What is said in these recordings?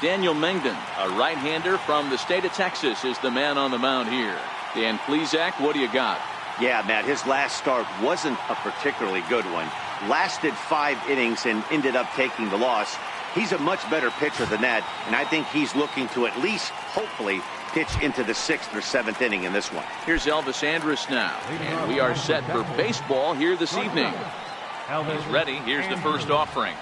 Daniel Mengden, a right-hander from the state of Texas, is the man on the mound here. Dan Plesac, what do you got? Yeah, Matt, his last start wasn't a particularly good one. Lasted 5 innings and ended up taking the loss. He's a much better pitcher than that, and I think he's looking to at least, hopefully, pitch into the 6th or 7th inning in this one. Here's Elvis Andrus now, and we are set for baseball here this evening. He's ready. Here's the first offering.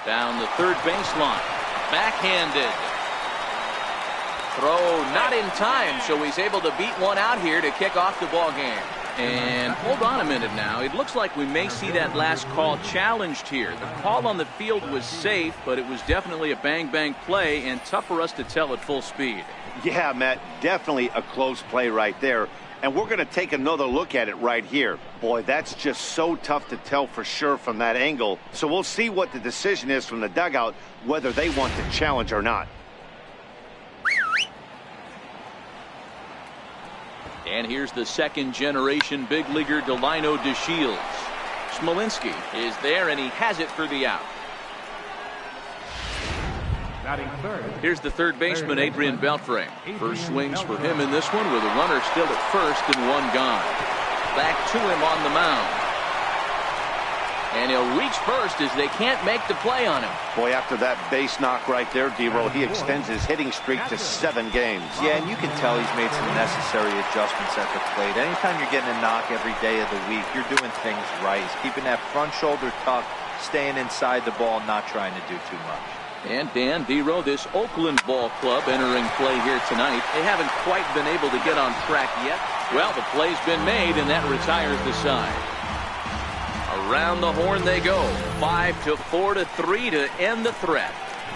Down the third baseline. Backhanded. Throw not in time, so he's able to beat one out here to kick off the ball game. And hold on a minute now. It looks like we may see that last call challenged here. The call on the field was safe, but it was definitely a bang-bang play and tough for us to tell at full speed. Yeah, Matt, definitely a close play right there. And we're going to take another look at it right here. Boy, that's just so tough to tell for sure from that angle. So we'll see what the decision is from the dugout, whether they want to challenge or not. And here's the second-generation big leaguer Delino DeShields. Smolinski is there, and he has it for the out. Here's the third baseman, Adrian Beltre. First swings for him in this one with a runner still at first and one gone. Back to him on the mound. And he'll reach first as they can't make the play on him. Boy, after that base knock right there, D-Roll, he extends his hitting streak to 7 games. Yeah, and you can tell he's made some necessary adjustments at the plate. Anytime you're getting a knock every day of the week, you're doing things right. He's keeping that front shoulder tucked, staying inside the ball, not trying to do too much. And Dan, D-Roll, this Oakland ball club entering play here tonight. They haven't quite been able to get on track yet. Well, the play's been made, and that retires the side. Around the horn they go. 5-4-3 to end the threat.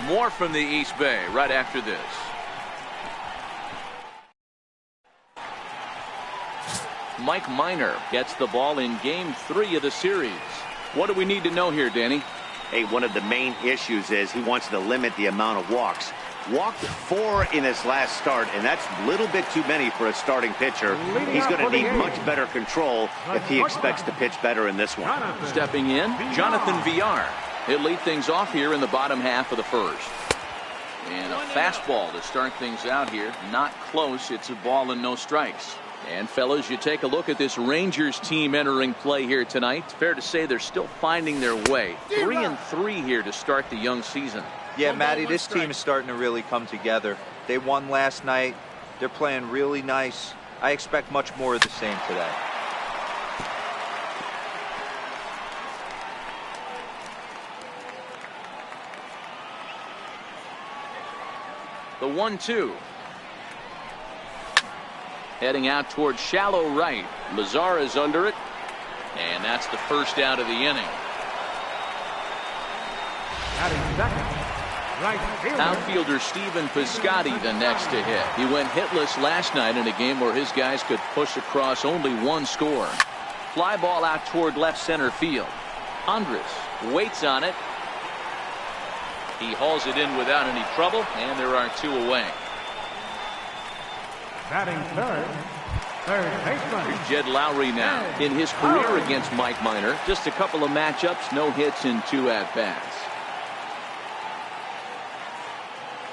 More from the East Bay right after this. Mike Minor gets the ball in Game 3 of the series. What do we need to know here, Danny? Hey, one of the main issues is he wants to limit the amount of walks. Walked 4 in his last start, and that's a little bit too many for a starting pitcher. He's going to need much better control if he expects to pitch better in this one. Stepping in, Jonathan Villar. He'll lead things off here in the bottom half of the first. And a fastball to start things out here. Not close. It's a ball and no strikes. And fellas, you take a look at this Rangers team entering play here tonight. Fair to say they're still finding their way. 3-3 here to start the young season. Yeah, Matty, this team is starting to really come together. They won last night. They're playing really nice. I expect much more of the same today. The 1-2. Heading out towards shallow right. Lazar is under it. And that's the first out of the inning. Outfielder Stephen Piscotty the next to hit. He went hitless last night in a game where his guys could push across only one score. Fly ball out toward left center field. Andrus waits on it. He hauls it in without any trouble, and there are 2 away. Batting third baseman. Here's Jed Lowry now. In his career against Mike Minor, just a couple of matchups, no hits in 2 at-bats.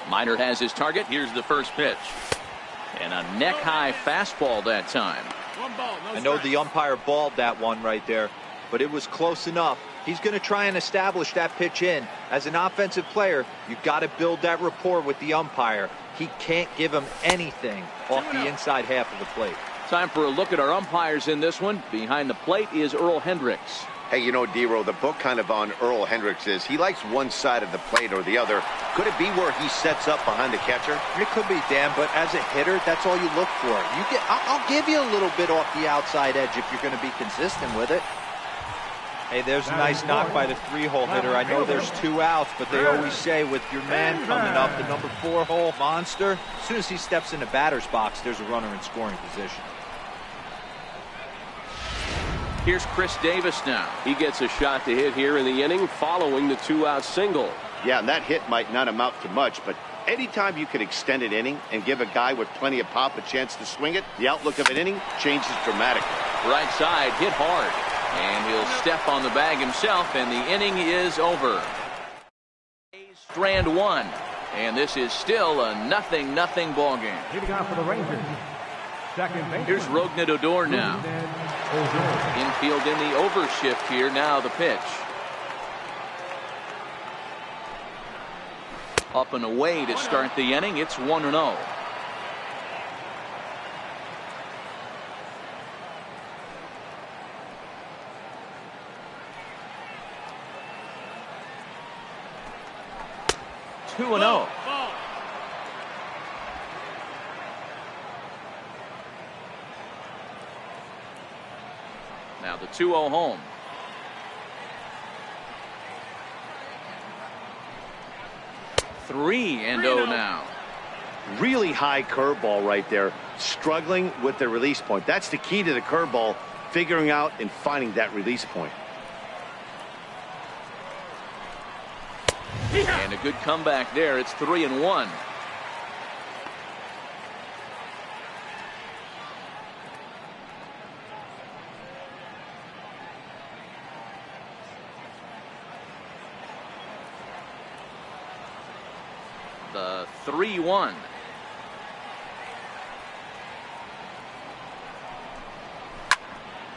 Minor has his target. Here's the first pitch. And a neck-high fastball that time. I know the umpire balled that one right there, but it was close enough. He's going to try and establish that pitch in. As an offensive player, you've got to build that rapport with the umpire. He can't give him anything off the inside half of the plate. Time for a look at our umpires in this one. Behind the plate is Earl Hendricks. Hey, you know, D-Roll, the book kind of on Earl Hendricks is he likes one side of the plate or the other. Could it be where he sets up behind the catcher? It could be, Dan, but as a hitter, that's all you look for. I'll give you a little bit off the outside edge if you're going to be consistent with it. Hey, there's a nice knock by the 3-hole hitter. I know there's 2 outs, but they always say with your man coming up, the number 4-hole monster, as soon as he steps in the batter's box, there's a runner in scoring position. Here's Chris Davis now. He gets a shot to hit here in the inning following the 2-out single. Yeah, and that hit might not amount to much, but anytime you can extend an inning and give a guy with plenty of pop a chance to swing it, the outlook of an inning changes dramatically. Right side hit hard. And he'll step on the bag himself, and the inning is over. Strand one, and this is still a 0-0 ball game. Leading off for the Rangers. Second base. Here's Rognet Odor now. Infield in the overshift here. Now the pitch. Up and away to start the inning. It's 1-0. Now the 2-0 home. Three and 0 now. Really high curveball right there. Struggling with the release point. That's the key to the curveball, figuring out and finding that release point. And a good comeback there. It's 3-1. The 3-1.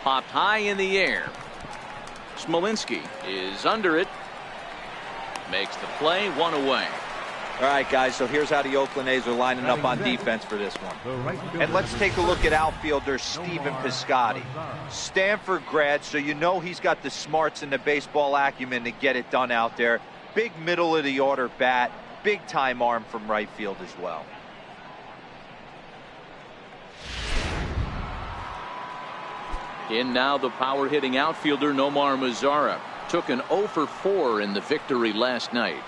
Popped high in the air. Smolinski is under it. Makes the play, one away. All right, guys, so here's how the Oakland A's are lining up on defense for this one. And let's take a look at outfielder Stephen Piscotty. Stanford grad, so you know he's got the smarts and the baseball acumen to get it done out there. Big middle of the order bat, big time arm from right field as well. In now the power hitting outfielder Nomar Mazara. Took an 0 for 4 in the victory last night.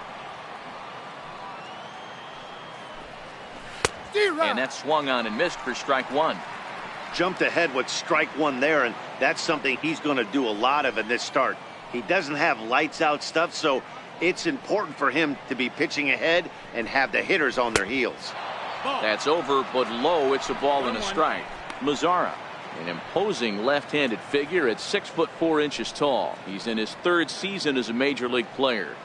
And that swung on and missed for strike one. Jumped ahead with strike one there, and that's something he's going to do a lot of in this start. He doesn't have lights out stuff, so it's important for him to be pitching ahead and have the hitters on their heels. That's over, but low. It's a ball and a strike. Mazara, an imposing left-handed figure at 6'4" tall. He's in his third season as a major league player.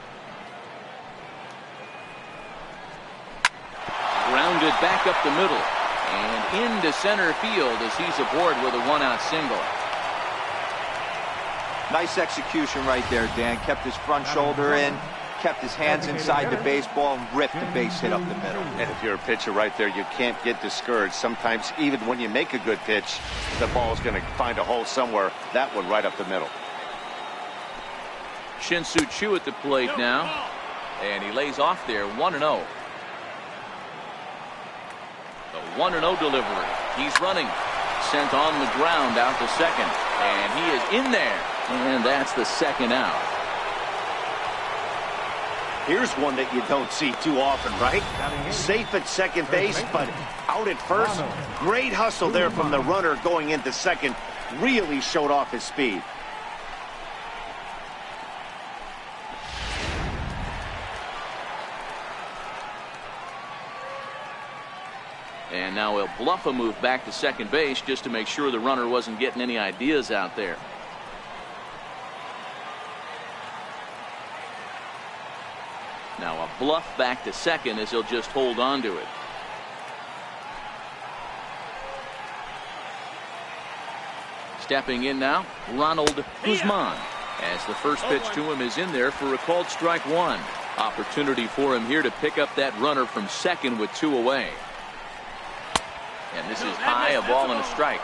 Grounded back up the middle and into center field as he's aboard with a one-out single. Nice execution right there, Dan. Kept his front shoulder in, kept his hands inside the baseball, and ripped the base hit up the middle. And if you're a pitcher right there, you can't get discouraged. Sometimes even when you make a good pitch, the ball's going to find a hole somewhere. That one right up the middle. Shin-Soo Choo at the plate now, and he lays off there. 1-0. The 1-0 delivery. He's running. Sent on the ground out to second, and he is in there, and that's the second out. Here's one that you don't see too often, right? Safe at second base, but out at first. Great hustle there from the runner going into second. Really showed off his speed. And now he'll bluff a move back to second base just to make sure the runner wasn't getting any ideas out there. Now a bluff back to second as he'll just hold on to it. Stepping in now, Ronald Guzman, as the first pitch to him is in there for a called strike one. Opportunity for him here to pick up that runner from second with two away. And this is high, a ball and a strike.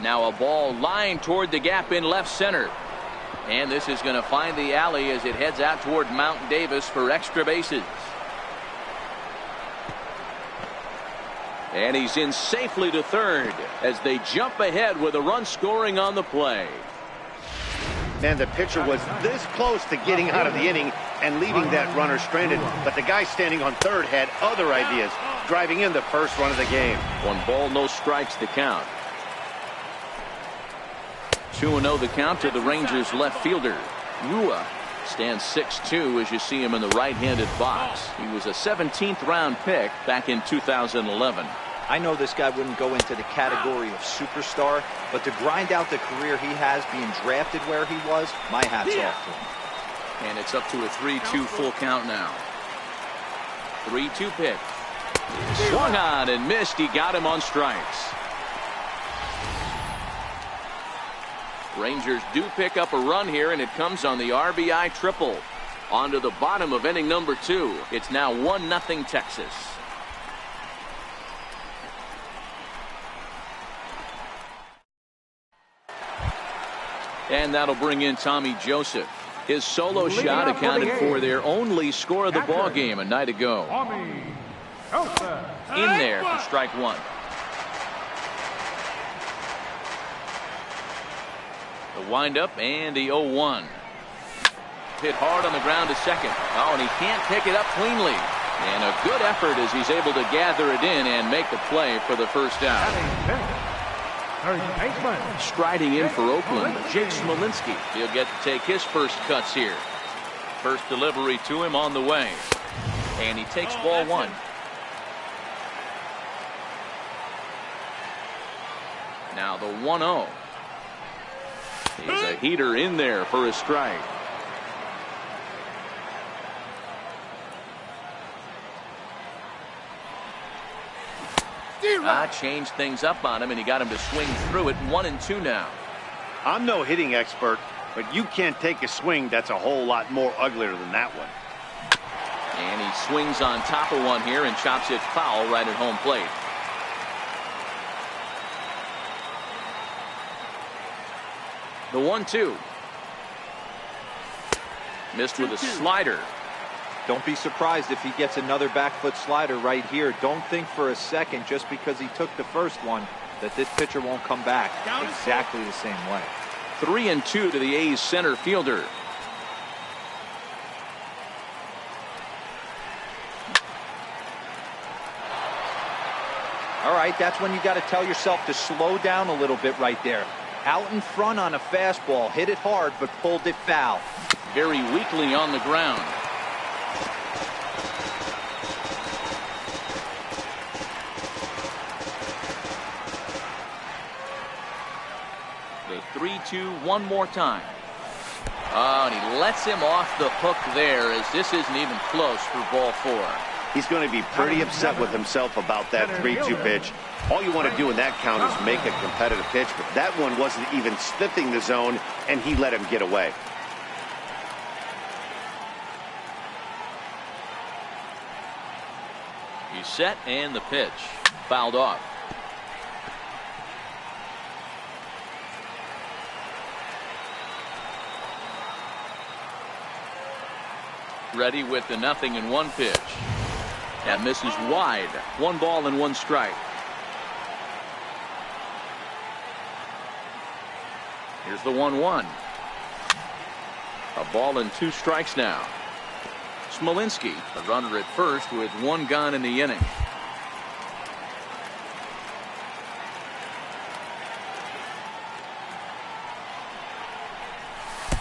Now a ball lined toward the gap in left center. And this is going to find the alley as it heads out toward Mount Davis for extra bases. And he's in safely to third as they jump ahead with a run scoring on the play. Man, the pitcher was this close to getting out of the inning and leaving that runner stranded. But the guy standing on third had other ideas, driving in the first run of the game. 1 ball, no strikes to count. 2-0 the count to the Rangers left fielder. Rua stands 6'2" as you see him in the right-handed box. He was a 17th round pick back in 2011. I know this guy wouldn't go into the category of superstar, but to grind out the career he has being drafted where he was, my hat's off to him. And it's up to a 3-2 full count now. 3-2 pitch. Swung on and missed. He got him on strikes. Rangers do pick up a run here, and it comes on the RBI triple. On to the bottom of inning number 2. It's now 1-0 Texas. And that'll bring in Tommy Joseph. His solo shot accounted for their only score of the ball game a night ago. In there for strike 1. The windup and the 0-1. Hit hard on the ground to second. Oh, and he can't pick it up cleanly. And a good effort as he's able to gather it in and make the play for the first out. Striding in for Oakland, Jake Smolinski. He'll get to take his first cuts here. First delivery to him on the way. And he takes ball 1. Now the 1-0. He's a heater in there for a strike. Changed things up on him, and he got him to swing through it. 1-2 now. I'm no hitting expert, but you can't take a swing that's a whole lot more uglier than that one. And he swings on top of one here and chops it foul right at home plate. The 1-2. Missed with a slider. Don't be surprised if he gets another back foot slider right here. Don't think for a second, just because he took the first one, that this pitcher won't come back exactly the same way. 3-2 to the A's center fielder. All right, that's when you got to tell yourself to slow down a little bit right there. Out in front on a fastball, hit it hard, but pulled it foul. Very weakly on the ground. The 3-2 one more time. Oh, and he lets him off the hook there, as this isn't even close for ball 4. He's going to be pretty upset with himself about that 3-2 pitch. All you want to do in that count is make a competitive pitch, but that one wasn't even sniffing the zone, and he let him get away. He's set, and the pitch fouled off. Ready with the 0-1 pitch. That misses wide. 1 ball and 1 strike. Here's the 1-1. A ball and 2 strikes now. Smolinski, the runner at first with 1 gone in the inning.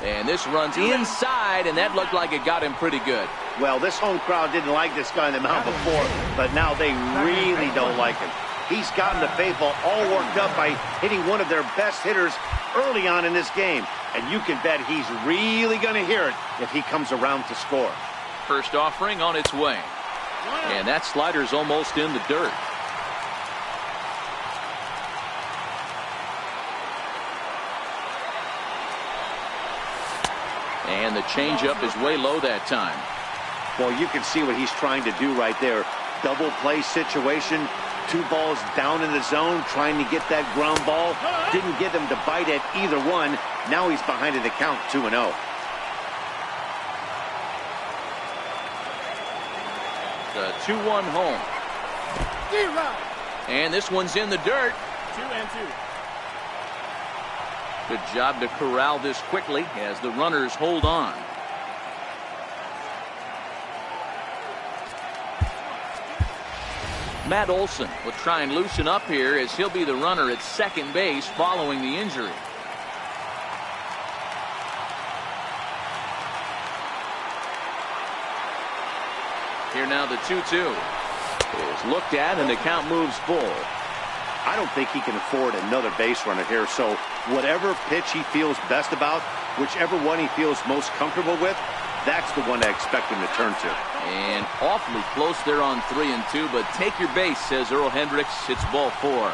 And this runs inside, and that looked like it got him pretty good. Well, this home crowd didn't like this guy on the mound before, but now they really don't like him. He's gotten the faithful all worked up by hitting one of their best hitters early on in this game. And you can bet he's really going to hear it if he comes around to score. First offering on its way. And that slider's almost in the dirt. And the changeup is way low that time. Well, you can see what he's trying to do right there. Double play situation. 2 balls down in the zone, trying to get that ground ball. Didn't get him to bite at either one. Now he's behind in the count, 2-0. The 2-1 home. And this one's in the dirt. 2-2. Good job to corral this quickly as the runners hold on. Matt Olson will try and loosen up here as he'll be the runner at second base following the injury. Here now the 2-2. is looked at, and the count moves full. I don't think he can afford another base runner here, so whatever pitch he feels best about, whichever one he feels most comfortable with, that's the one I expect him to turn to. And awfully close there on 3-2, but take your base, says Earl Hendricks. It's ball 4.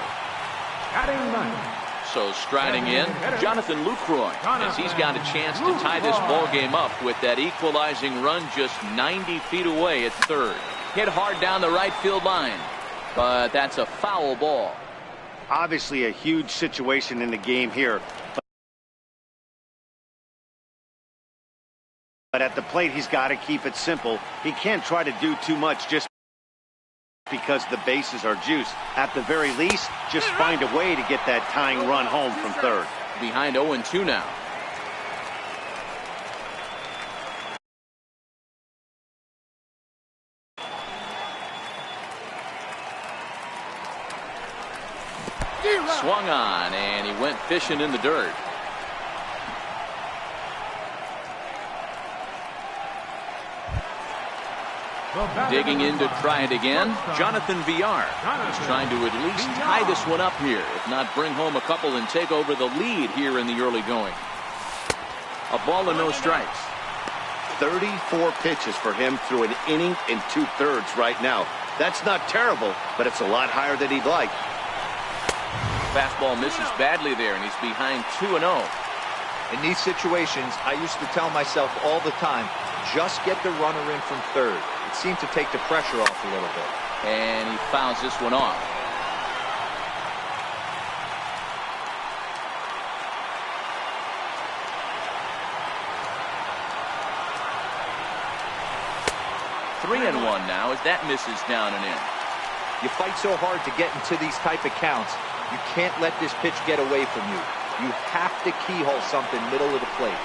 So striding in, Jonathan Lucroy, as he's got a chance to tie this ball game up with that equalizing run just 90 feet away at third. Hit hard down the right field line, but that's a foul ball. Obviously a huge situation in the game here. But at the plate, he's got to keep it simple. He can't try to do too much just because the bases are juiced. At the very least, just find a way to get that tying run home from third. Behind 0-2 now. Swung on, and he went fishing in the dirt. Digging in to try it again, Jonathan Villar. He's trying to at least tie this one up here, if not bring home a couple and take over the lead here in the early going. A ball and no strikes. 34 pitches for him through an inning and 2/3 right now. That's not terrible, but it's a lot higher than he'd like. Fastball misses badly there, and he's behind 2-0. In these situations, I used to tell myself all the time, just get the runner in from third. It seemed to take the pressure off a little bit. And he fouls this one off. Three and one now as that misses down and in. You fight so hard to get into these type of counts. You can't let this pitch get away from you. You have to keyhole something middle of the plate.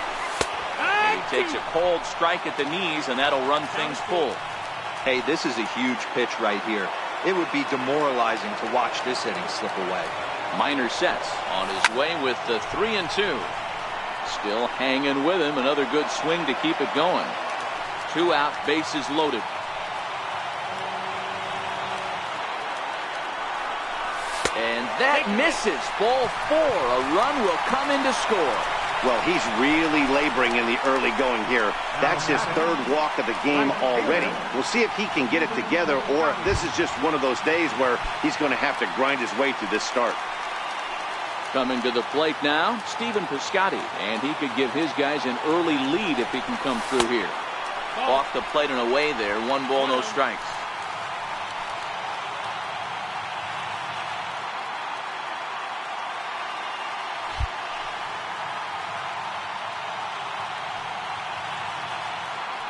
And he takes a cold strike at the knees, and that'll run things full. Hey, this is a huge pitch right here. It would be demoralizing to watch this inning slip away. Minor sets on his way with the 3-2. Still hanging with him. Another good swing to keep it going. 2 out, bases loaded. And that misses. Ball 4. A run will come in to score. Well, he's really laboring in the early going here. That's his 3rd walk of the game already. We'll see if he can get it together, or if this is just one of those days where he's going to have to grind his way through this start. Coming to the plate now, Stephen Piscotty, and he could give his guys an early lead if he can come through here. Off the plate and away there. 1 ball, no strikes.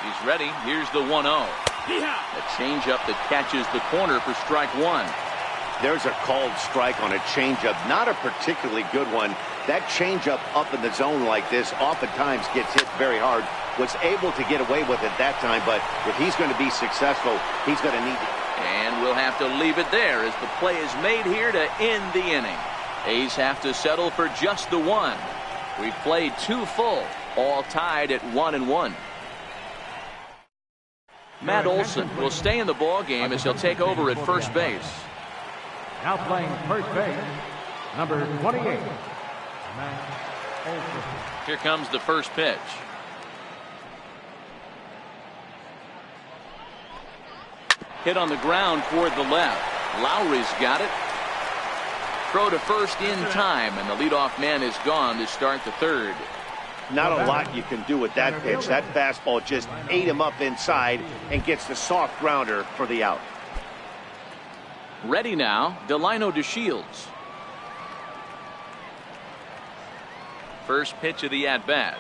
He's ready. Here's the 1-0. A changeup that catches the corner for strike 1. There's a called strike on a changeup. Not a particularly good one. That changeup up in the zone like this oftentimes gets hit very hard. Was able to get away with it that time, but if he's going to be successful, he's going to need it. And we'll have to leave it there as the play is made here to end the inning. A's have to settle for just the 1. We've played 2 full, all tied at 1-1. Matt Olson will stay in the ball game as he'll take over at first base. Now playing first base, number 28, Matt Olson. Here comes the first pitch. Hit on the ground toward the left. Lowry's got it. Throw to first in time, and the leadoff man is gone to start the 3rd. Not a lot you can do with that pitch. That fastball just ate him up inside and gets the soft grounder for the out. Ready now, Delino DeShields. First pitch of the at-bat.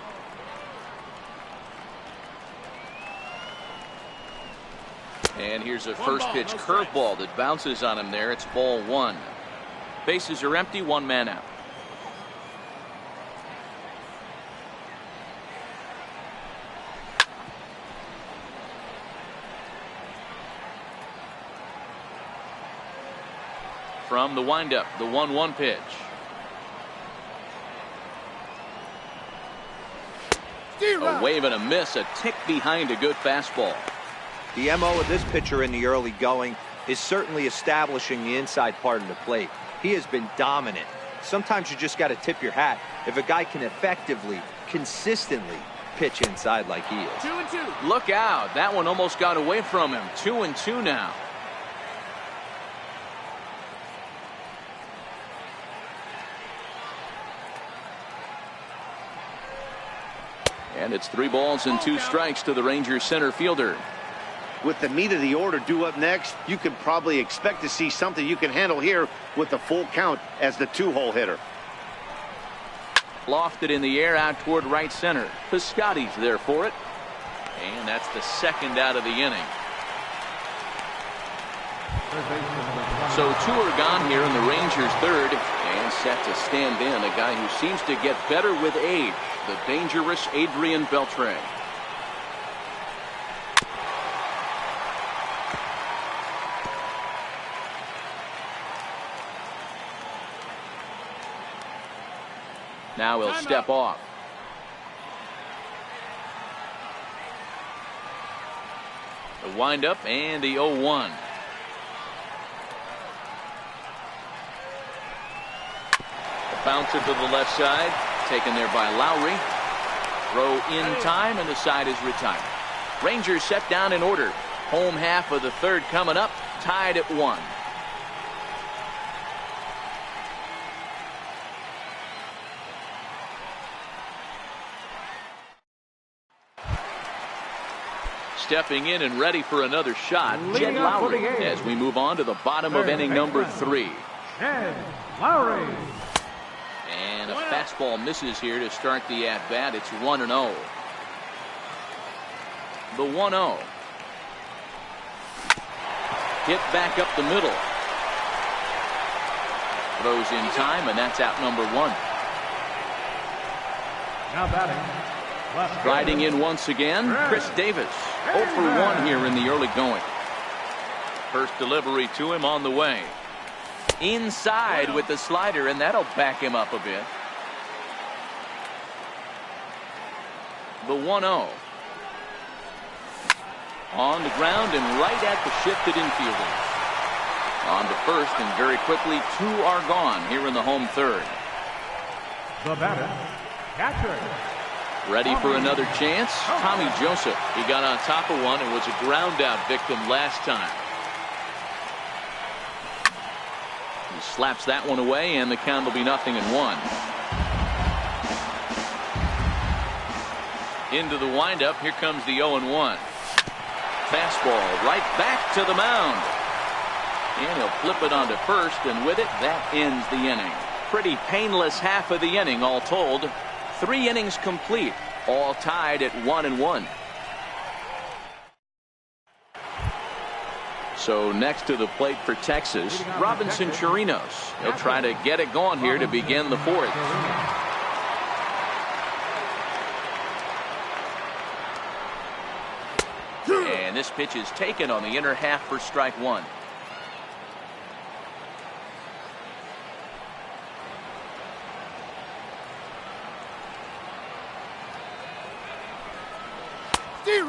And here's a first pitch curveball that bounces on him there. It's ball 1. Bases are empty, 1 man out. From the windup, the 1-1 pitch. A wave and a miss, a tick behind a good fastball. The MO of this pitcher in the early going, is certainly establishing the inside part of the plate. He has been dominant. Sometimes you just got to tip your hat if a guy can effectively, consistently pitch inside like he is. 2-2. Look out. That one almost got away from him. 2-2 now. And it's 3 balls and 2 strikes to the Rangers center fielder. With the meat of the order due up next, you can probably expect to see something you can handle here with the full count as the 2-hole hitter. Lofted in the air out toward right center. Piscotty's there for it. And that's the second out of the inning. So 2 are gone here in the Rangers' third. And set to stand in a guy who seems to get better with age. The dangerous Adrian Beltre. Now he'll step off. The windup and the 0-1. The bouncer to the left side. Taken there by Lowry. Throw in time and the side is retired. Rangers set down in order. Home half of the third coming up. Tied at 1. Stepping in and ready for another shot, Jed Lowry, as we move on to the bottom of inning number 3. Jed Lowry. And a fastball misses here to start the at-bat. It's 1-0. The 1-0. Hit back up the middle. Throws in time, and that's out number 1. Now batting. Riding in once again, Chris Davis. 0 for 1 here in the early going. First delivery to him on the way. Inside with the slider, and that'll back him up a bit. The 1-0. On the ground and right at the shifted infielder. On to first, and very quickly 2 are gone here in the home third. The batter, catcher. Ready for another chance? Tommy Joseph. He got on top of one and was a ground out victim last time. He slaps that one away, and the count will be 0-1. Into the windup. Here comes the 0-1. Fastball right back to the mound. And he'll flip it onto first, and with it, that ends the inning. Pretty painless half of the inning, all told. 3 innings complete, all tied at 1-1. So next to the plate for Texas, Robinson Chirinos. He'll try to get it going here to begin the 4th. And this pitch is taken on the inner half for strike 1.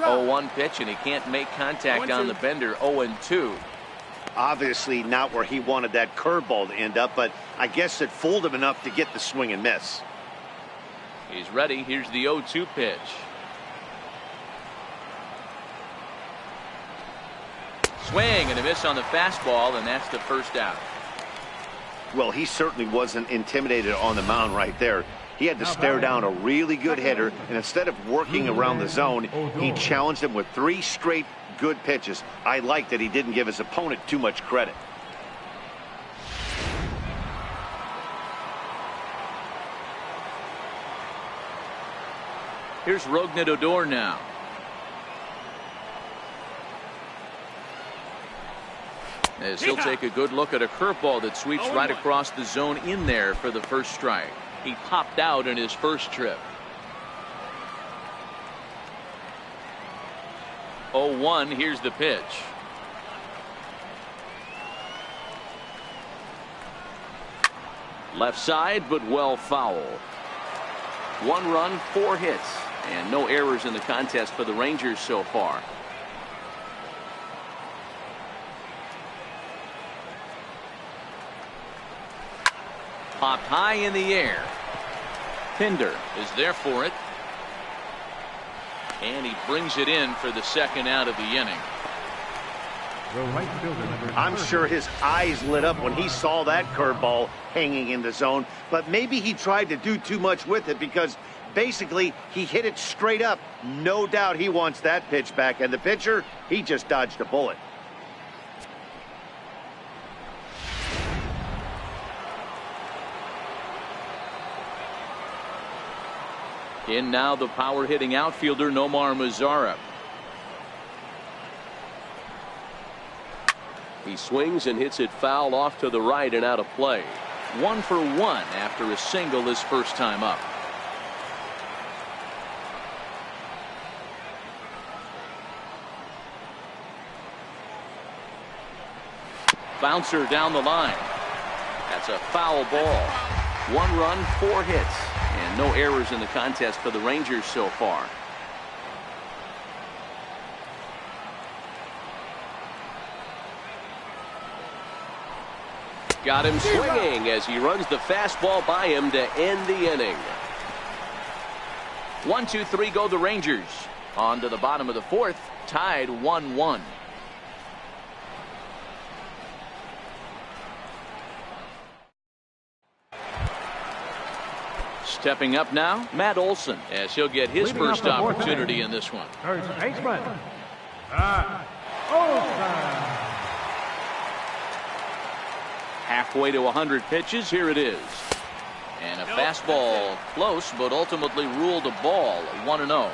Oh, 1 pitch, and he can't make contact on the bender. 0-2. Obviously not where he wanted that curveball to end up, but I guess it fooled him enough to get the swing and miss. He's ready. Here's the 0-2 pitch. Swing and a miss on the fastball, and that's the first out. Well, he certainly wasn't intimidated on the mound right there. He had to stare down a really good hitter, and instead of working around the zone, he challenged him with 3 straight good pitches. I like that he didn't give his opponent too much credit. Here's Rougned Odor now. As he'll take a good look at a curveball that sweeps right across the zone in there for the first strike. He popped out in his first trip. 0-1. Here's the pitch. Left side, but well foul. 1 run, 4 hits, and no errors in the contest for the Rangers so far. Popped high in the air. Pinder is there for it. And he brings it in for the second out of the inning. I'm sure his eyes lit up when he saw that curveball hanging in the zone, but maybe he tried to do too much with it because basically he hit it straight up. No doubt he wants that pitch back, and the pitcher, he just dodged a bullet. In now the power-hitting outfielder Nomar Mazara. He swings and hits it foul off to the right and out of play. 1 for 1 after a single his first time up. Bouncer down the line. That's a foul ball. 1 run, 4 hits, and no errors in the contest for the Rangers so far. Got him swinging as he runs the fastball by him to end the inning. 1-2-3 go the Rangers. On to the bottom of the 4th, tied 1-1. Stepping up now, Matt Olson, as he'll get his first opportunity in this one. First baseman, Olson. Halfway to 100 pitches, here it is. And a fastball close, but ultimately ruled a ball. 1-0.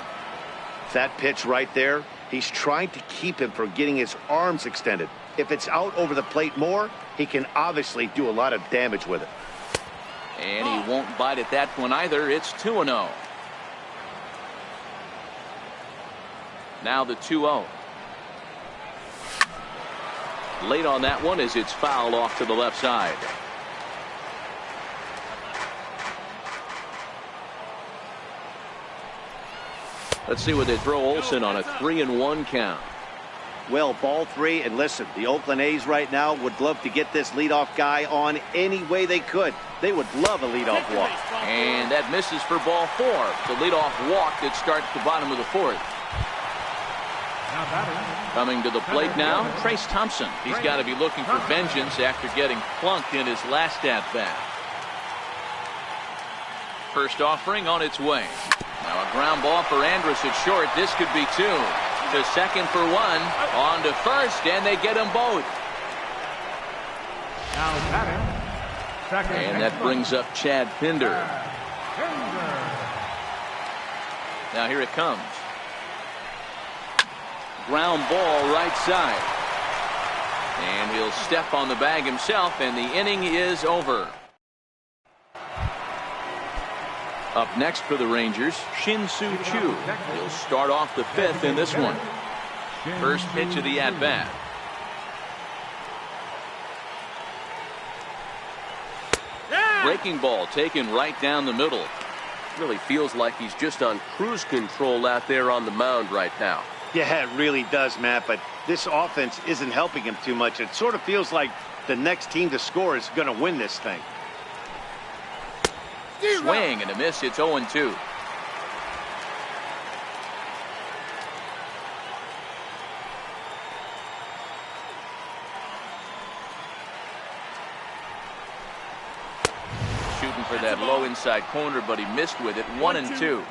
That pitch right there, he's trying to keep him from getting his arms extended. If it's out over the plate more, he can obviously do a lot of damage with it. And he won't bite at that one either. It's 2-0. Now the 2-0. Late on that one as it's fouled off to the left side. Let's see what they throw Olson on a 3-1 count. Well, ball 3, and listen, the Oakland A's right now would love to get this leadoff guy on any way they could. They would love a leadoff walk. And that misses for ball 4. The leadoff walk that starts the bottom of the 4th. Coming to the plate now, Trace Thompson. He's got to be looking for vengeance after getting plunked in his last at-bat. First offering on its way. Now a ground ball for Andrus at short. This could be 2. To second for 1. On to first, and they get them both. And that brings up Chad Pinder. Now here it comes. Ground ball right side. And he'll step on the bag himself, and the inning is over. Up next for the Rangers, Shin-Soo Choo. He'll start off the 5th in this one. First pitch of the at-bat. Breaking ball taken right down the middle. Really feels like he's just on cruise control out there on the mound right now. Yeah, it really does, Matt, but this offense isn't helping him too much. It sort of feels like the next team to score is going to win this thing. Swing and a miss. It's 0-2. Shooting for that low inside corner, but he missed with it. 1-2.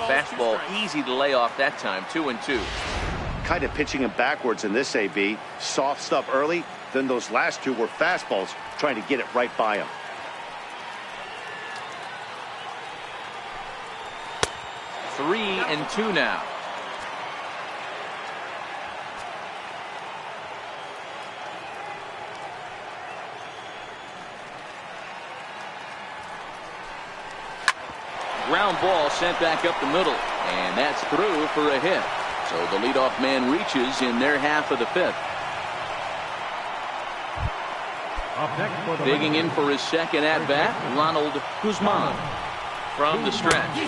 Fastball easy to lay off that time. 2-2. Kind of pitching him backwards in this AB. Soft stuff early, then those last 2 were fastballs, trying to get it right by him. 3-2 now. Ground ball sent back up the middle, and that's through for a hit. So the leadoff man reaches in their half of the 5th. Digging in for his second at-bat, Ronald Guzman from the stretch.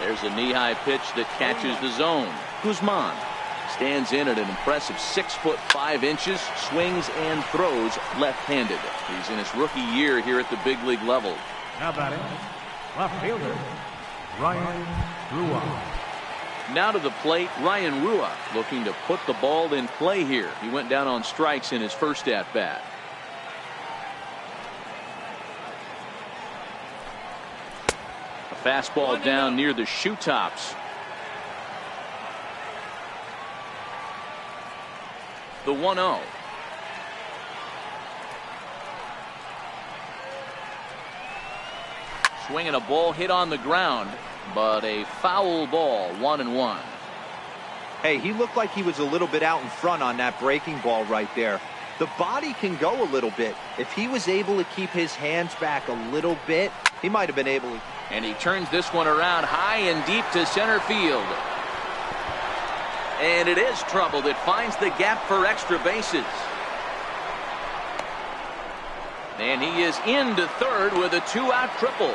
There's a knee-high pitch that catches the zone. Guzman stands in at an impressive 6'5", swings and throws left-handed. He's in his rookie year here at the big league level. Now batting, left fielder, Ryan Rua. Now to the plate, Ryan Rua looking to put the ball in play here. He went down on strikes in his first at-bat. A fastball down near the shoe tops. The 1-0. Swinging a ball hit on the ground, but a foul ball, 1-1. Hey, he looked like he was a little bit out in front on that breaking ball right there. The body can go a little bit. If he was able to keep his hands back a little bit, he might have been able to. And he turns this one around high and deep to center field. And it is trouble that finds the gap for extra bases. And he is into third with a 2-out triple.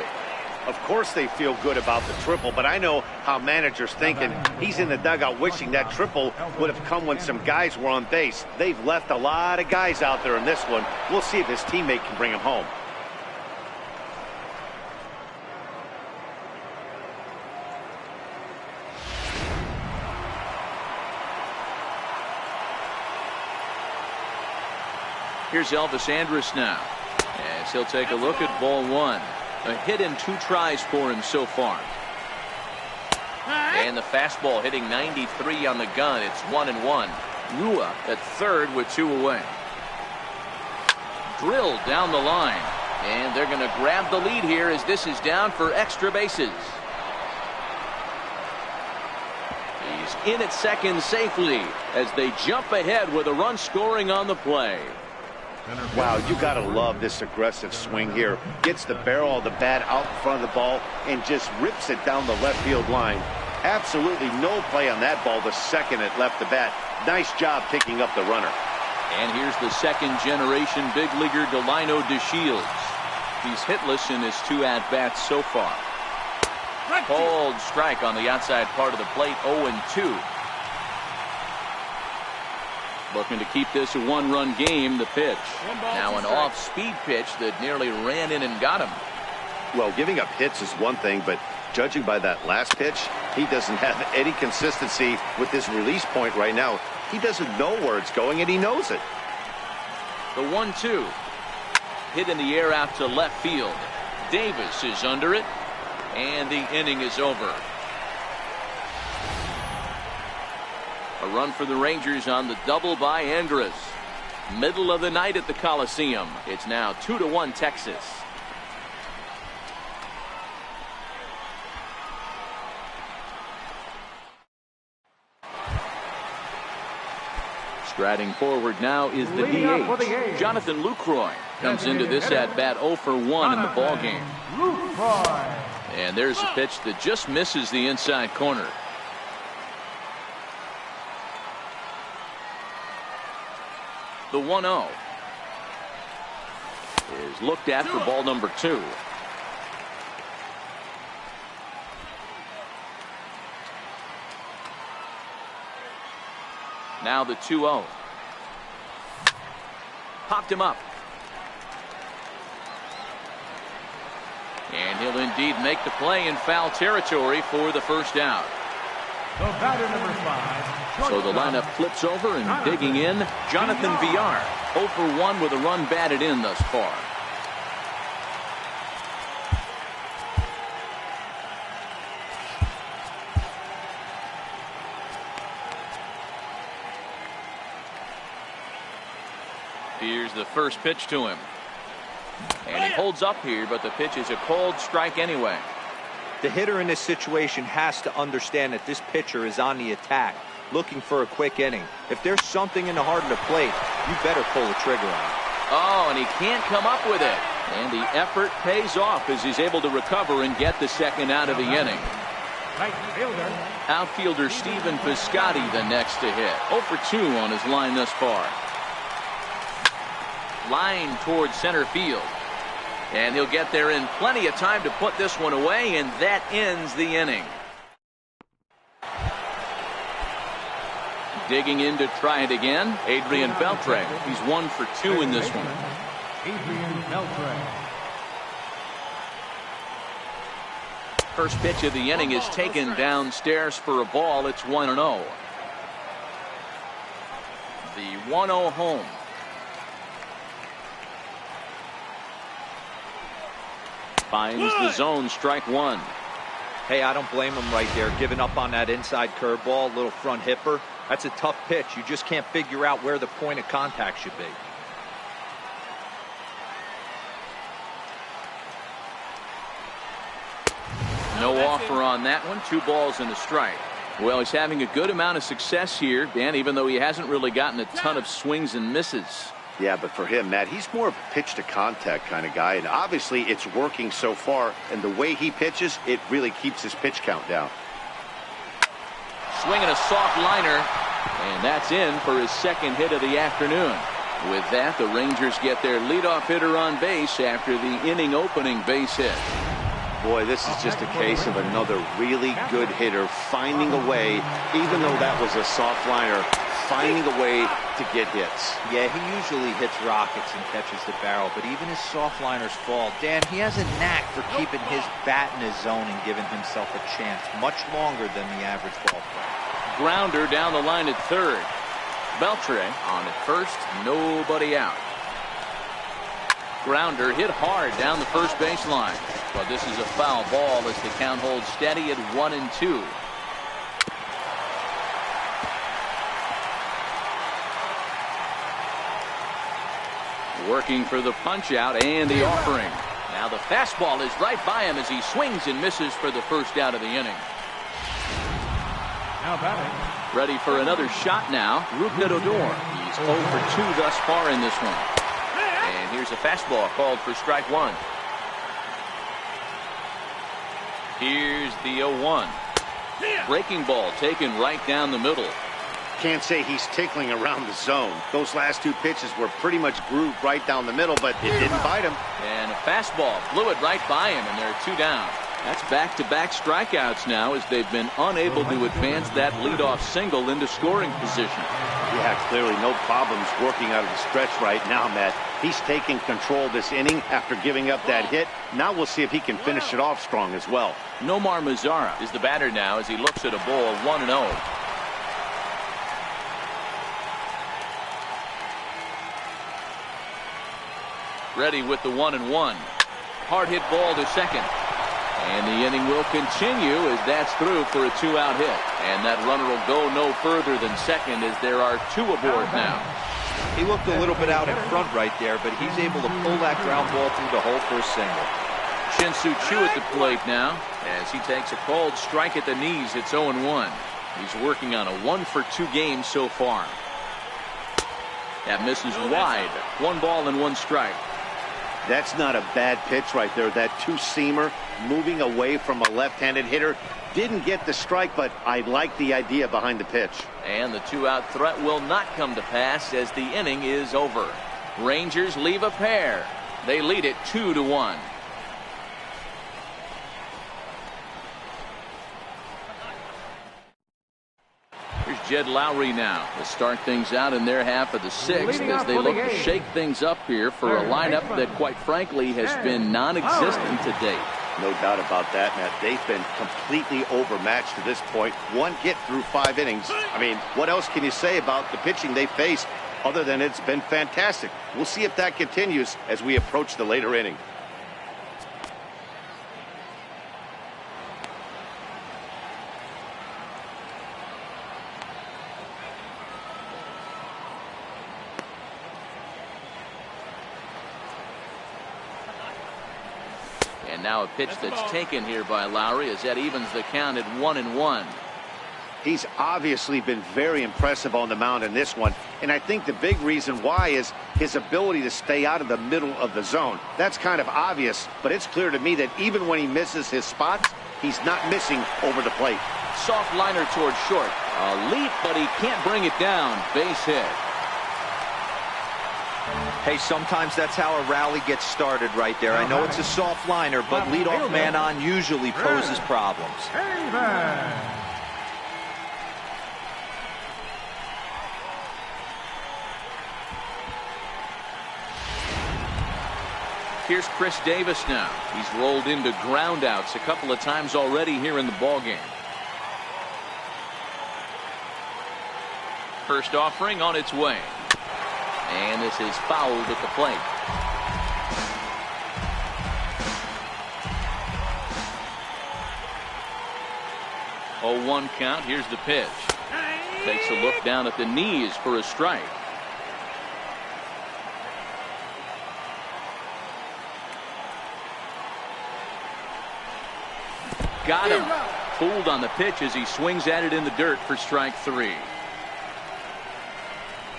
Of course they feel good about the triple, but I know how managers thinking. He's in the dugout wishing that triple would have come when some guys were on base. They've left a lot of guys out there in this one. We'll see if his teammate can bring him home. Here's Elvis Andrus now, as he'll take a look at ball one. A hit in 2 tries for him so far. And the fastball hitting 93 on the gun. It's 1-1. Rua at third with 2 away. Drilled down the line. And they're going to grab the lead here as this is down for extra bases. He's in at second safely as they jump ahead with a run scoring on the play. Wow, you got to love this aggressive swing here. Gets the barrel of the bat out in front of the ball and just rips it down the left field line. Absolutely no play on that ball the second it left the bat. Nice job picking up the runner. And here's the second-generation big leaguer Delino DeShields. He's hitless in his 2 at-bats so far. Called strike on the outside part of the plate, 0-2. Looking to keep this a 1-run game. The pitch. Now an off-speed pitch that nearly ran in and got him. Well, giving up hits is one thing, but judging by that last pitch, he doesn't have any consistency with his release point right now. He doesn't know where it's going, and he knows it. The 1-2. Hit in the air out to left field. Davis is under it, and the inning is over. A run for the Rangers on the double by Andrus. Middle of the night at the Coliseum. It's now 2-1 Texas. Striding forward now is the DH. Jonathan Lucroy comes into this at-bat 0 for 1 in the ballgame. And there's a pitch that just misses the inside corner. The 1-0 is looked at for ball number 2. Now the 2-0. Popped him up. And he'll indeed make the play in foul territory for the first out. The batter number 5. So the lineup flips over and digging in, Jonathan Villar, 0 for 1 with a run batted in thus far. Here's the first pitch to him. And he holds up here, but the pitch is a called strike anyway. The hitter in this situation has to understand that this pitcher is on the attack, looking for a quick inning. If there's something in the heart of the plate, you better pull the trigger on it. Oh, and he can't come up with it. And the effort pays off as he's able to recover and get the second out of the inning. Right fielder. Outfielder Stephen Piscotty the next to hit. 0 for 2 on his line thus far. Line towards center field. And he'll get there in plenty of time to put this one away, and that ends the inning. Digging in to try it again, Adrian Beltre. He's 1 for 2 in this one. Adrian Beltre. First pitch of the inning is taken downstairs for a ball. It's 1-0. The 1-0 home. Finds the zone, strike one. Hey, I don't blame him right there, giving up on that inside curveball, little front hipper. That's a tough pitch. You just can't figure out where the point of contact should be. No offer on that one. 2 balls and a strike. Well, he's having a good amount of success here, Dan, even though he hasn't really gotten a ton of swings and misses. Yeah, but for him, Matt, he's more of a pitch to contact kind of guy, and obviously it's working so far, and the way he pitches, it really keeps his pitch count down. Swinging a soft liner, and that's in for his second hit of the afternoon. With that, the Rangers get their leadoff hitter on base after the inning opening base hit. Boy, this is just a case of another really good hitter finding a way, even though that was a soft liner, finding a way to get hits. Yeah, he usually hits rockets and catches the barrel, but even his soft liners fall. Dan, he has a knack for keeping his bat in his zone and giving himself a chance much longer than the average ball player. Grounder down the line at third. Beltre on at first, nobody out. Grounder hit hard down the first baseline, but this is a foul ball as the count holds steady at 1-2. Working for the punch out and the offering. Now the fastball is right by him as he swings and misses for the first out of the inning. Now batting. Ready for another shot now. Rougned Odor. He's 0 for 2 thus far in this one. And here's a fastball called for strike one. Here's the 0-1. Breaking ball taken right down the middle. Can't say he's tickling around the zone. Those last 2 pitches were pretty much grooved right down the middle, but it didn't bite him. And a fastball blew it right by him, and there are 2 down. That's back-to-back strikeouts now as they've been unable to advance that leadoff single into scoring position. Yeah, clearly no problems working out of the stretch right now, Matt. He's taking control this inning after giving up that hit. Now we'll see if he can finish it off strong as well. Nomar Mazara is the batter now as he looks at a ball 1-0. Ready with the 1-1. Hard hit ball to second. And the inning will continue as that's through for a 2-out hit. And that runner will go no further than second as there are 2 aboard now. He looked a little bit out in front right there, but he's able to pull that ground ball through the hole for a single. Shin-Soo Choo at the plate now as he takes a called strike at the knees. It's 0-1. He's working on a 1 for 2 game so far. That misses wide. 1 ball and 1 strike. That's not a bad pitch right there. That 2-seamer moving away from a left-handed hitter. Didn't get the strike, but I like the idea behind the pitch. And the 2-out threat will not come to pass as the inning is over. Rangers leave a pair. They lead it 2-1. Here's Jed Lowry now to start things out in their half of the 6th as they look to shake things up here for a lineup that quite frankly has been non-existent to date. No doubt about that, Matt. They've been completely overmatched to this point. 1 hit through 5 innings. I mean, what else can you say about the pitching they faced other than it's been fantastic? We'll see if that continues as we approach the later inning. And now a pitch that's taken here by Lowry as that evens the count at 1-1. He's obviously been very impressive on the mound in this one, and I think the big reason why is his ability to stay out of the middle of the zone. That's kind of obvious, but it's clear to me that even when he misses his spots, he's not missing over the plate. Soft liner towards short. A leap, but he can't bring it down. Base hit. Hey, sometimes that's how a rally gets started right there. I know it's a soft liner, but leadoff man on usually poses problems. Here's Chris Davis now. He's rolled into groundouts a couple of times already here in the ballgame. First offering on its way. And this is fouled at the plate. Oh, 1 count. Here's the pitch. Takes a look down at the knees for a strike. Got him. Fooled on the pitch as he swings at it in the dirt for strike 3.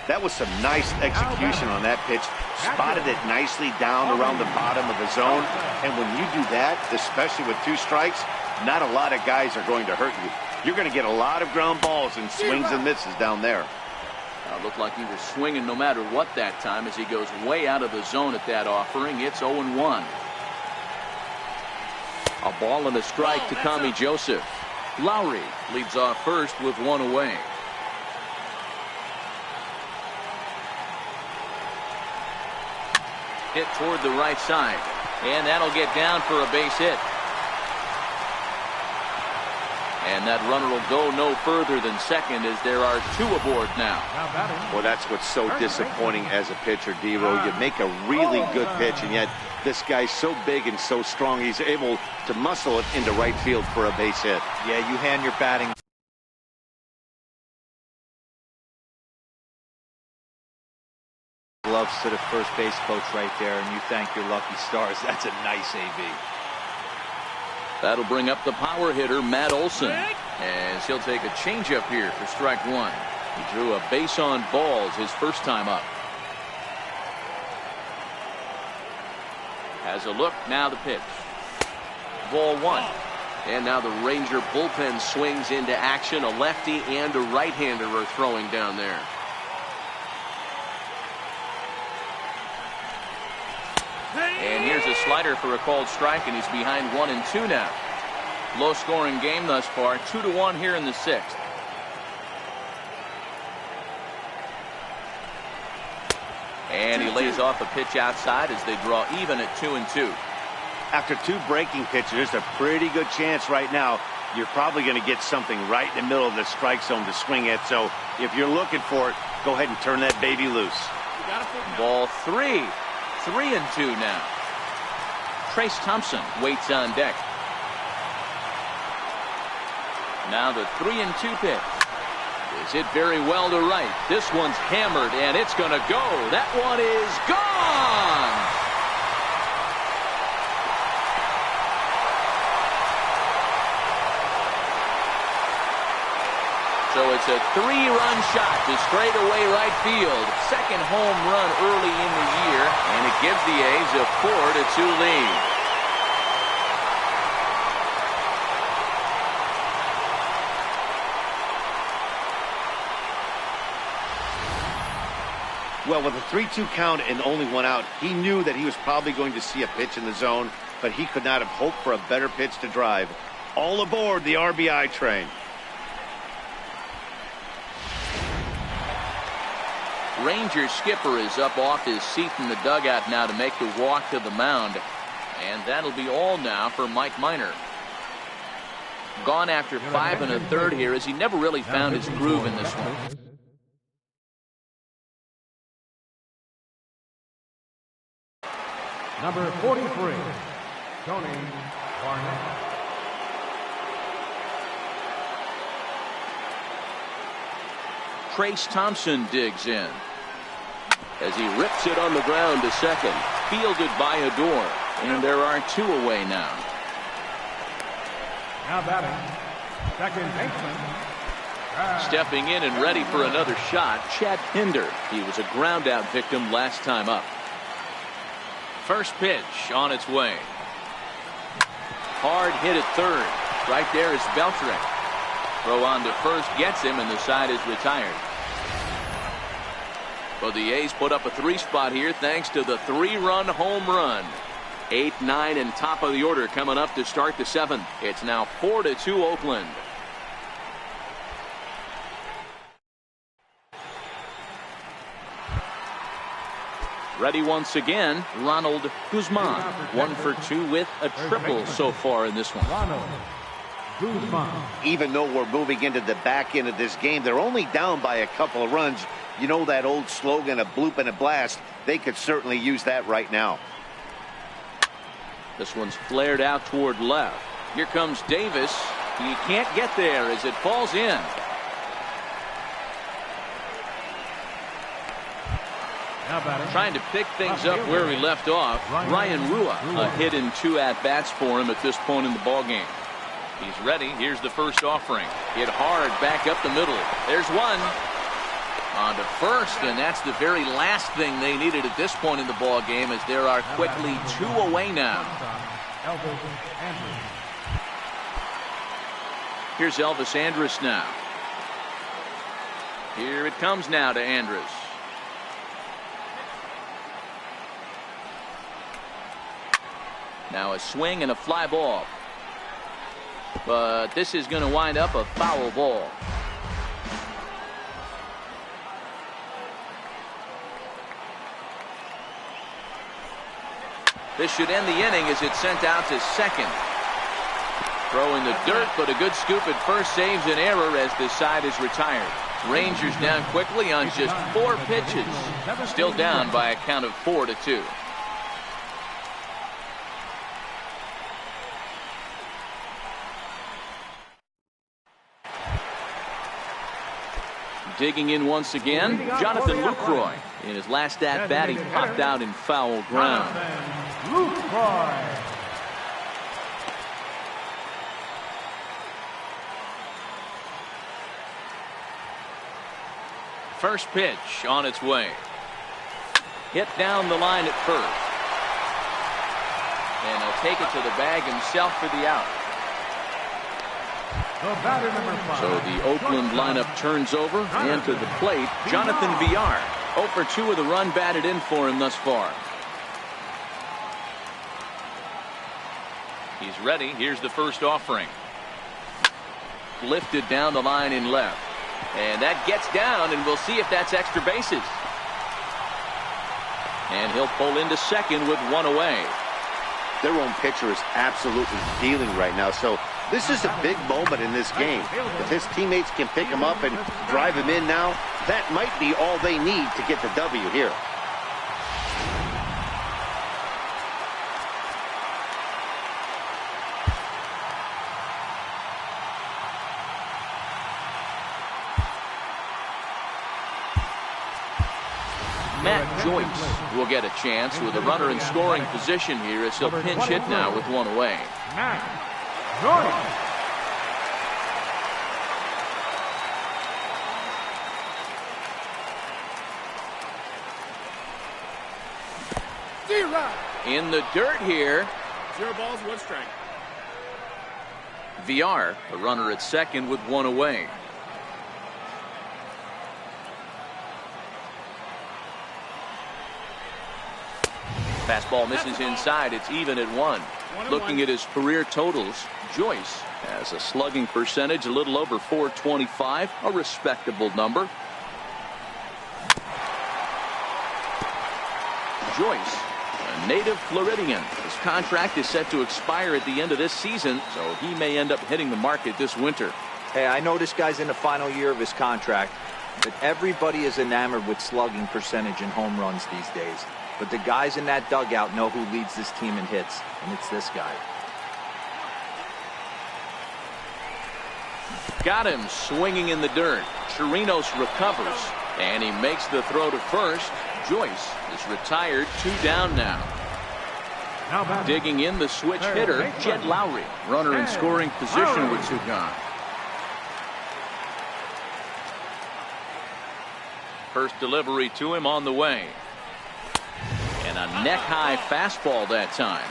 That was some nice execution on that pitch. Spotted it nicely down around the bottom of the zone. And when you do that, especially with 2 strikes, not a lot of guys are going to hurt you. You're going to get a lot of ground balls and swings and misses down there. Looked like he was swinging no matter what that time as he goes way out of the zone at that offering. It's 0-1. A ball and a strike to Tommy Joseph. Lowry leads off first with 1 away. Hit toward the right side. And that'll get down for a base hit. And that runner will go no further than second as there are 2 aboard now. Well, that's what's so disappointing as a pitcher, D-Row. You make a really good pitch, and yet this guy's so big and so strong, he's able to muscle it into right field for a base hit. Yeah, you hand your batting gloves to the first base coach right there, and you thank your lucky stars. That's a nice AB. That'll bring up the power hitter, Matt Olson, as he'll take a changeup here for strike 1. He drew a base on balls his first time up. Has a look, now the pitch. Ball 1. And now the Ranger bullpen swings into action. A lefty and a right-hander are throwing down there. And here's a slider for a called strike, and he's behind 1-2 now. Low scoring game thus far, 2-1 here in the 6th. And he lays off a pitch outside as they draw even at 2-2. After 2 breaking pitches, there's a pretty good chance right now you're probably going to get something right in the middle of the strike zone to swing at. So if you're looking for it, go ahead and turn that baby loose. Ball 3. 3-2 now. Trace Thompson waits on deck. Now the 3-2 pitch. Is hit very well to right. This one's hammered, and it's going to go. That one is gone. So it's a 3-run shot to straightaway right field. Second home run early in the year, and it gives the A's a 4-2 lead. Well, with a 3-2 count and only 1 out, he knew that he was probably going to see a pitch in the zone, but he could not have hoped for a better pitch to drive. All aboard the RBI train. Ranger skipper is up off his seat in the dugout now to make the walk to the mound. And that'll be all now for Mike Minor. Gone after 5 1/3 here as he never really found his groove in this one. Number 43, Tony Barnett. Trace Thompson digs in as he rips it on the ground to second. Fielded by Adore, and there are 2 away now. Now batting, second baseman. Stepping in and ready for another shot, Chad Pinder. He was a ground-out victim last time up. First pitch on its way. Hard hit at third. Right there is Beltrick. Throw on to first gets him, and the side is retired. But the A's put up a 3 spot here thanks to the 3-run home run. 8, 9, and top of the order coming up to start the 7th. It's now 4-2 Oakland. Ready once again, Ronald Guzman. 1 for 2 with a triple so far in this one. Ronald Guzman. Even though we're moving into the back end of this game, they're only down by a couple of runs. You know that old slogan, a bloop and a blast. They could certainly use that right now. This one's flared out toward left. Here comes Davis. He can't get there as it falls in. Trying to pick things up where he left off. Ryan Rua, a hit and 2 at-bats for him at this point in the ballgame. He's ready. Here's the first offering. Hit hard back up the middle. There's one. On to first, and that's the very last thing they needed at this point in the ballgame, as there are quickly 2 away now. Here's Elvis Andrus now. Here it comes now to Andrus. Now a swing and a fly ball. But this is going to wind up a foul ball. This should end the inning as it's sent out to second. Throw in the dirt, but a good scoop at first saves an error as this side is retired. Rangers down quickly on just 4 pitches. Still down by a count of 4-2. Digging in once again, Jonathan Lucroy. In his last at-bat, he popped out in foul ground. First pitch on its way. Hit down the line at first. And he'll take it to the bag himself for the out. So the Oakland lineup turns over, and to the plate, Jonathan Villar. 0 for 2 with a run batted in for him thus far. He's ready. Here's the first offering. Lifted down the line in left. And that gets down, and we'll see if that's extra bases. And he'll pull into second with 1 away. Their own pitcher is absolutely dealing right now, so this is a big moment in this game. If his teammates can pick him up and drive him in now, that might be all they need to get the W here. Matt Joyce will get a chance with a runner in scoring position here as he'll pinch hit now with 1 away. Matt Joyce. In the dirt here. 0 balls, 1 strike. Villar, the runner at second with 1 away. Fastball misses inside. It's even at 1. Looking at his career totals, Joyce has a slugging percentage a little over .425, a respectable number. Joyce, a native Floridian. His contract is set to expire at the end of this season, so he may end up hitting the market this winter. Hey, I know this guy's in the final year of his contract, but everybody is enamored with slugging percentage and home runs these days. But the guys in that dugout know who leads this team in hits, and it's this guy. Got him swinging in the dirt. Chirinos recovers, and he makes the throw to first. Joyce is retired, 2 down now. Digging in the switch hitter, Jed Lowry. Runner in scoring position with 2 gone. First delivery to him on the way. And a neck-high fastball that time.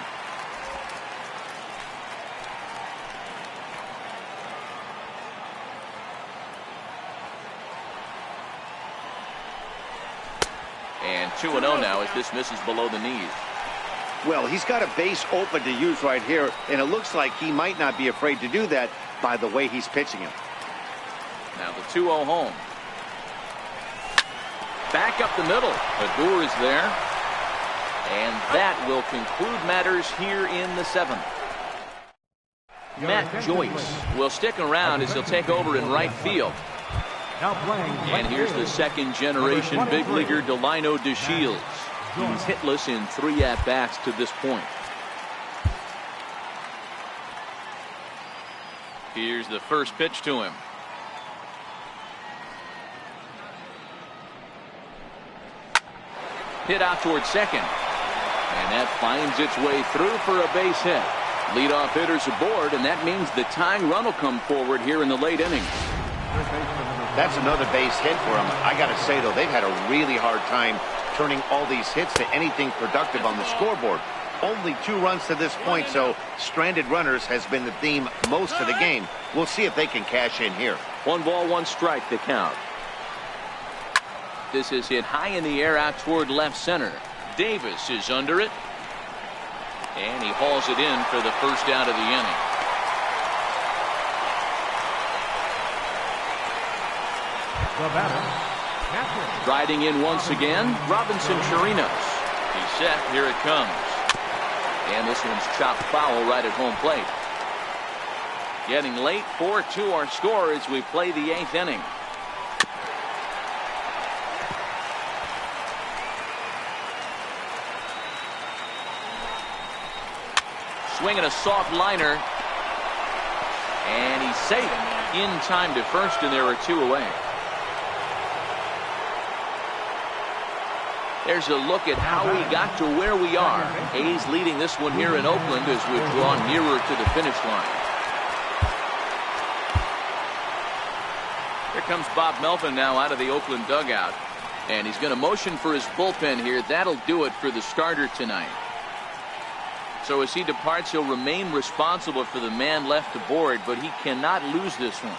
And 2-0 now as this misses below the knees. Well, he's got a base open to use right here, and it looks like he might not be afraid to do that by the way he's pitching him. Now the 2-0 home. Back up the middle. Adur is there. And that will conclude matters here in the 7th. Matt Joyce will stick around as he'll take over in right field. And here's the second-generation big leaguer Delino DeShields. He's hitless in 3 at-bats to this point. Here's the first pitch to him. Hit out towards second. And that finds its way through for a base hit. Leadoff hitters aboard, and that means the tying run will come forward here in the late innings. That's another base hit for them. I got to say, though, they've had a really hard time turning all these hits to anything productive on the scoreboard. Only 2 runs to this point, so stranded runners has been the theme most of the game. We'll see if they can cash in here. 1 ball, 1 strike to count. This is hit high in the air out toward left center. Davis is under it. And he hauls it in for the first out of the inning. The batter, catcher. Riding in once again, Robinson Chirinos. He's set. Here it comes. And this one's chopped foul right at home plate. Getting late, 4-2 our score as we play the 8th inning. Swinging a soft liner. And he's safe in time to first, and there are 2 away. There's a look at how we got to where we are. A's leading this one here in Oakland as we draw nearer to the finish line. Here comes Bob Melvin now out of the Oakland dugout. And he's going to motion for his bullpen here. That'll do it for the starter tonight. So as he departs, he'll remain responsible for the man left aboard, but he cannot lose this one.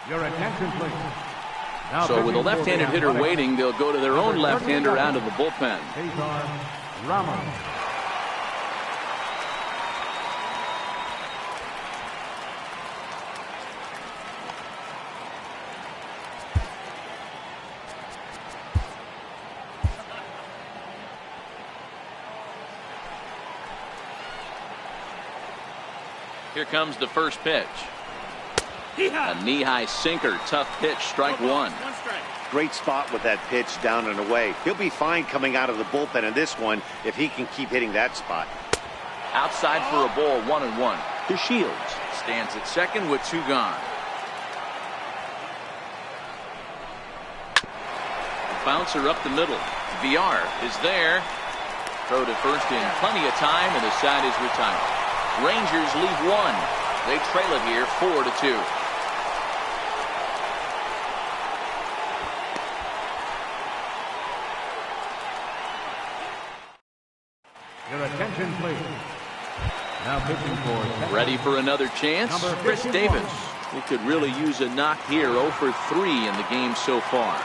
Your attention, please. So with a left-handed hitter waiting, they'll go to their own left-hander out of the bullpen. Ramos. Here comes the first pitch. A knee-high sinker, tough pitch, strike 1. Great spot with that pitch down and away. He'll be fine coming out of the bullpen in this one if he can keep hitting that spot. Outside for a ball, 1-1. DeShields stands at second with 2 gone. Bouncer up the middle. VR is there. Throw to first in plenty of time, and the side is retired. Rangers lead 1. They trail it here 4-2. Your attention, please. Now pitching for. Ready for another chance? Chris Davis. He could really use a knock here. 0 for 3 in the game so far.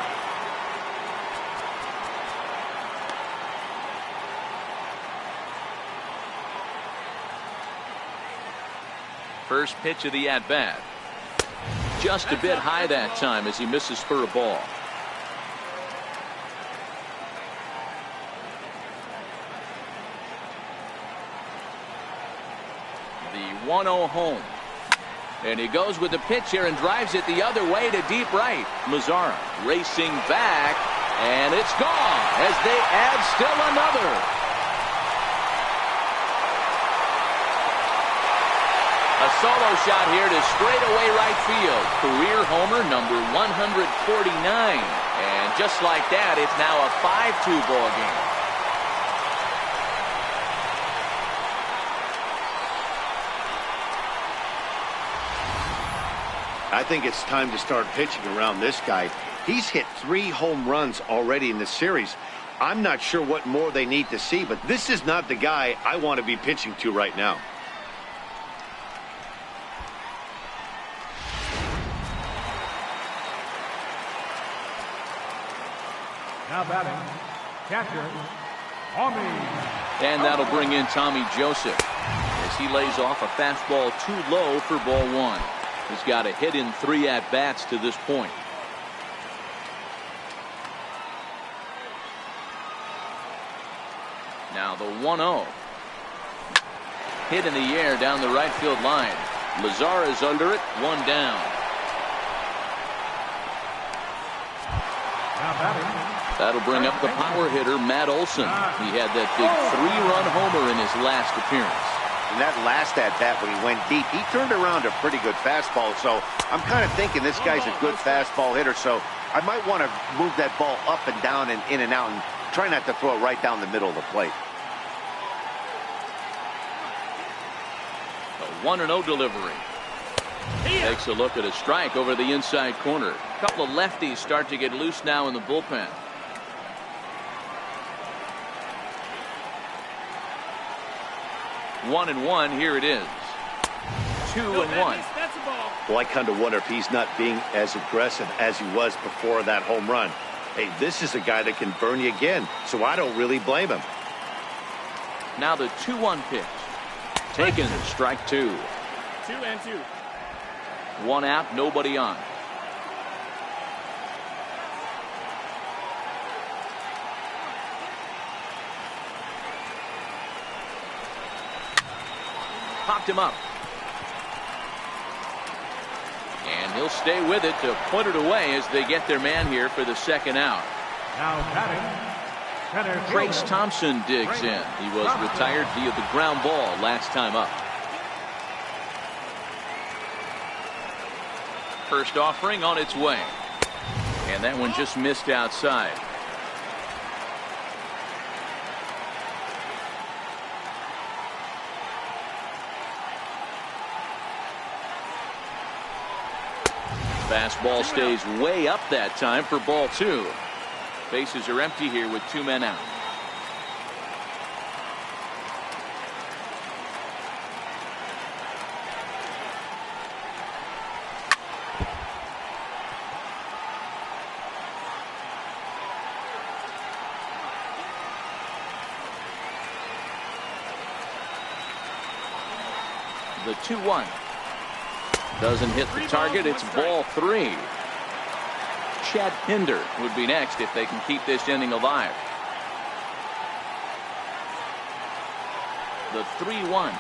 First pitch of the at-bat. Just a bit high that time as he misses for a ball. The 1-0 home. And he goes with the pitch here and drives it the other way to deep right. Mazzara racing back, and it's gone as they add still another. A solo shot here to straightaway right field. Career homer number 149. And just like that, it's now a 5-2 ball game. I think it's time to start pitching around this guy. He's hit 3 home runs already in this series. I'm not sure what more they need to see, but this is not the guy I want to be pitching to right now. Now batting, catcher, Army. And that'll bring in Tommy Joseph as he lays off a fastball too low for ball one. He's got a hit in 3 at-bats to this point. Now the 1-0. Hit in the air down the right field line. Lazar is under it, 1 down. That'll bring up the power hitter, Matt Olson. He had that big 3-run homer in his last appearance. And that last at-bat when he went deep, he turned around a pretty good fastball. So I'm kind of thinking this guy's a good fastball hitter. So I might want to move that ball up and down and in and out and try not to throw it right down the middle of the plate. A 1-0 delivery. Takes a look at a strike over the inside corner. A couple of lefties start to get loose now in the bullpen. One and one. Here it is. 2-1. Well, I kind of wonder if he's not being as aggressive as he was before that home run. Hey, this is a guy that can burn you again, so I don't really blame him. Now the 2-1 pitch. Taken, strike 2. 2-2. 1 out, nobody on. Popped him up. And he'll stay with it to put it away as they get their man here for the 2nd out. Now batting, Trace Thompson digs in. He was retired via the ground ball last time up. First offering on its way. And that one just missed outside. Fastball stays way up that time for ball 2. Bases are empty here with 2 men out. The 2-1. Doesn't hit the target. It's ball 3. Chad Pinder would be next if they can keep this inning alive. The 3-1.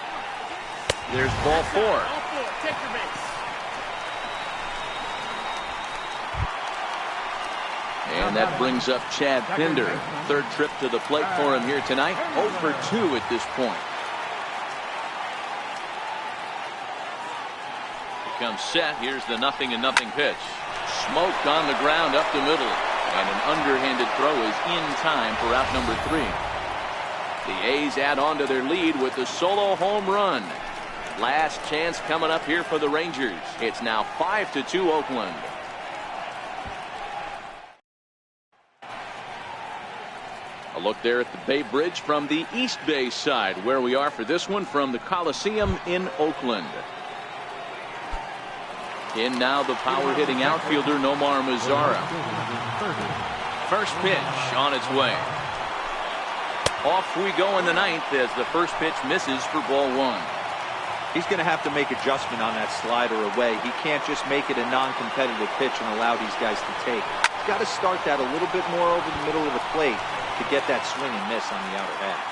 There's ball 4. Take your base. And that brings up Chad Pinder. 3rd trip to the plate for him here tonight. 0 for 2 at this point. Comes set. Here's the 0-0 pitch. Smoked on the ground up the middle. And an underhanded throw is in time for out number 3. The A's add on to their lead with the solo home run. Last chance coming up here for the Rangers. It's now 5-2 Oakland. A look there at the Bay Bridge from the East Bay side, where we are for this one from the Coliseum in Oakland. In now the power hitting outfielder Nomar Mazara. First pitch on its way. Off we go in the 9th as the first pitch misses for ball 1. He's going to have to make adjustment on that slider away. He can't just make it a non-competitive pitch and allow these guys to take. He's got to start that a little bit more over the middle of the plate to get that swing and miss on the outer half.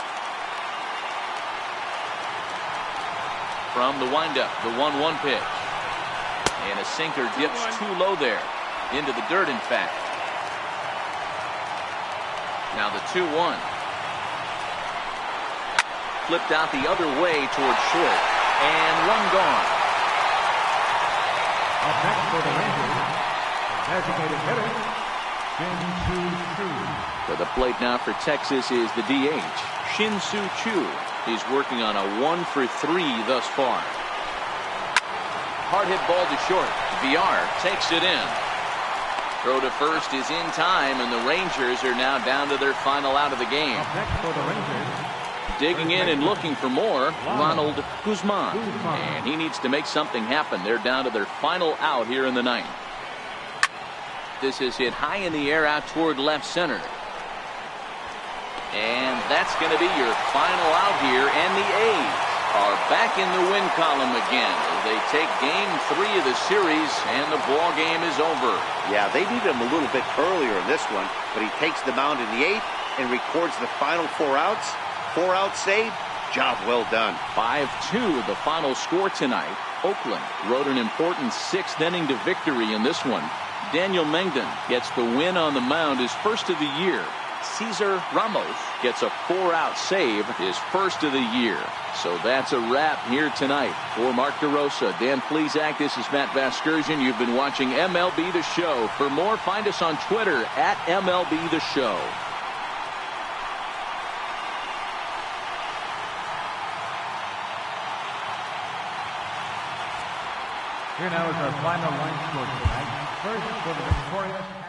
From the windup, the 1-1 pitch. And a sinker dips too low there. Into the dirt, in fact. Now the 2-1. Flipped out the other way towards short. And one gone. up next for the Rangers, designated hitter, Shin-Soo Choo. For the plate now for Texas is the DH, Shin-Soo Choo. He's working on a 1 for 3 thus far. Hard hit ball to short. VR takes it in. Throw to first is in time, and the Rangers are now down to their final out of the game. Up next for the Rangers, Digging in and looking for more, Ronald Guzman. And he needs to make something happen. They're down to their final out here in the 9th. This is hit high in the air out toward left center. And That's going to be your final out here, and the A's are back in the win column again. They take game 3 of the series, and the ball game is over. Yeah, they needed him a little bit earlier in this one, but he takes the mound in the 8th and records the final 4 outs. 4 outs saved. Job well done. 5-2 the final score tonight. Oakland rode an important 6th inning to victory in this one. Daniel Mengden gets the win on the mound, his first of the year. Cesar Ramos gets a 4-out save, his first of the year. So that's a wrap here tonight. For Mark DeRosa, Dan Plesac, this is Matt Vasgersian. You've been watching MLB The Show. For more, find us on Twitter at MLB The Show. Here now is our final line score tonight. First for the victorious